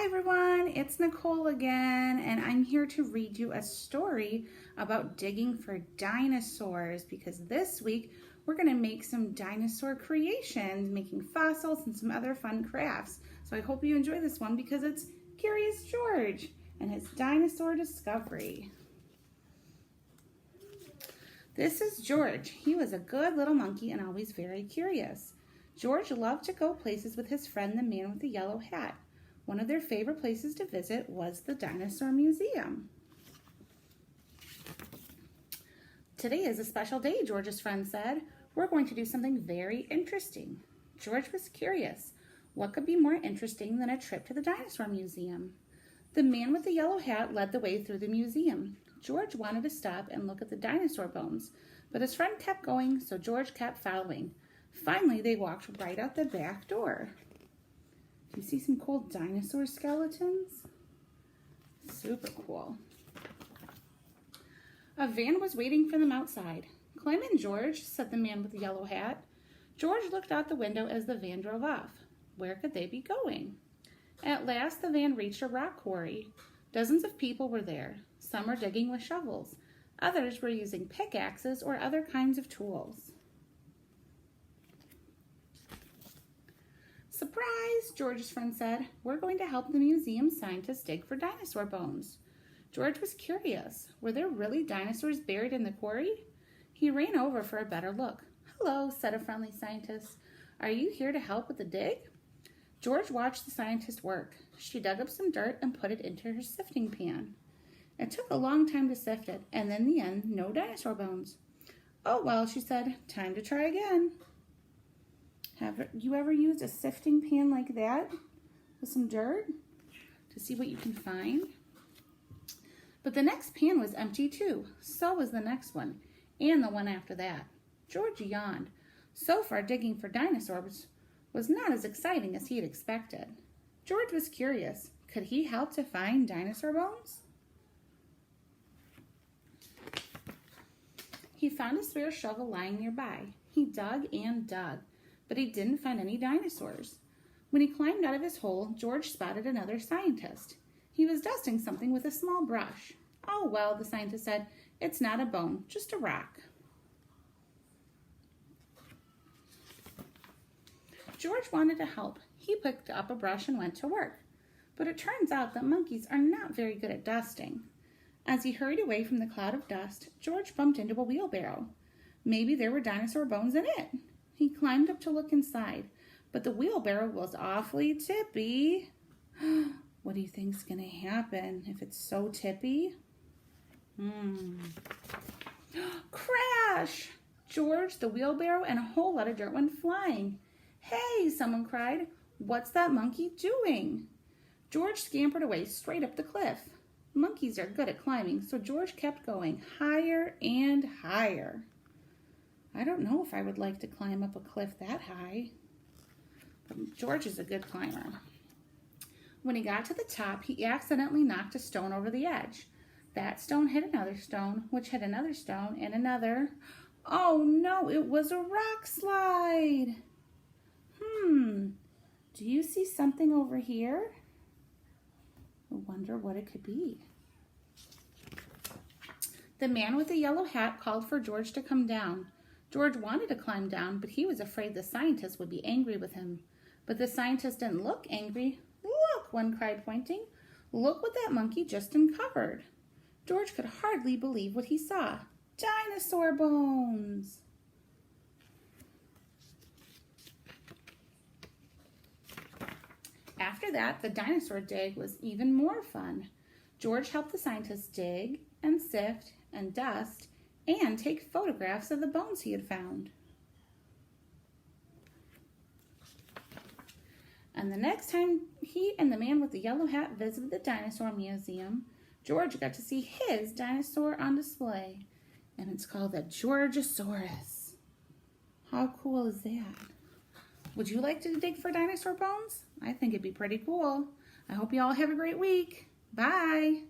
Hi everyone, it's Nicole again, and I'm here to read you a story about digging for dinosaurs because this week we're going to make some dinosaur creations, making fossils and some other fun crafts. So I hope you enjoy this one because it's Curious George and his dinosaur discovery. This is George. He was a good little monkey and always very curious. George loved to go places with his friend, the man with the yellow hat. One of their favorite places to visit was the Dinosaur Museum. Today is a special day, George's friend said. We're going to do something very interesting. George was curious. What could be more interesting than a trip to the Dinosaur Museum? The man with the yellow hat led the way through the museum. George wanted to stop and look at the dinosaur bones, but his friend kept going, so George kept following. Finally, they walked right out the back door. You see some cool dinosaur skeletons? Super cool. A van was waiting for them outside. Climb in, George, said the man with the yellow hat. George looked out the window as the van drove off. Where could they be going? At last, the van reached a rock quarry. Dozens of people were there. Some were digging with shovels. Others were using pickaxes or other kinds of tools. Surprise, George's friend said. We're going to help the museum scientists dig for dinosaur bones. George was curious. Were there really dinosaurs buried in the quarry? He ran over for a better look. Hello, said a friendly scientist. Are you here to help with the dig? George watched the scientist work. She dug up some dirt and put it into her sifting pan. It took a long time to sift it, and in the end, no dinosaur bones. Oh, well, she said, time to try again. Have you ever used a sifting pan like that with some dirt to see what you can find? But the next pan was empty too. So was the next one, and the one after that. George yawned. So far, digging for dinosaurs was not as exciting as he had expected. George was curious. Could he help to find dinosaur bones? He found a spare shovel lying nearby. He dug and dug, but he didn't find any dinosaurs. When he climbed out of his hole, George spotted another scientist. He was dusting something with a small brush. Oh, well, the scientist said, it's not a bone, just a rock. George wanted to help. He picked up a brush and went to work. But it turns out that monkeys are not very good at dusting. As he hurried away from the cloud of dust, George bumped into a wheelbarrow. Maybe there were dinosaur bones in it. He climbed up to look inside, but the wheelbarrow was awfully tippy. What do you think's going to happen if it's so tippy? Crash! George, the wheelbarrow, and a whole lot of dirt went flying. Hey, someone cried. What's that monkey doing? George scampered away straight up the cliff. Monkeys are good at climbing, so George kept going higher and higher. I don't know if I would like to climb up a cliff that high. But George is a good climber. When he got to the top, he accidentally knocked a stone over the edge. That stone hit another stone, which hit another stone, and another. Oh no, it was a rock slide. Do you see something over here? I wonder what it could be. The man with the yellow hat called for George to come down. George wanted to climb down, but he was afraid the scientist would be angry with him. But the scientist didn't look angry. Look, one cried, pointing. Look what that monkey just uncovered. George could hardly believe what he saw. Dinosaur bones! After that, the dinosaur dig was even more fun. George helped the scientist dig and sift and dust and take photographs of the bones he had found. And the next time he and the man with the yellow hat visited the Dinosaur Museum, George got to see his dinosaur on display. And it's called the Georgosaurus. How cool is that? Would you like to dig for dinosaur bones? I think it'd be pretty cool. I hope you all have a great week. Bye.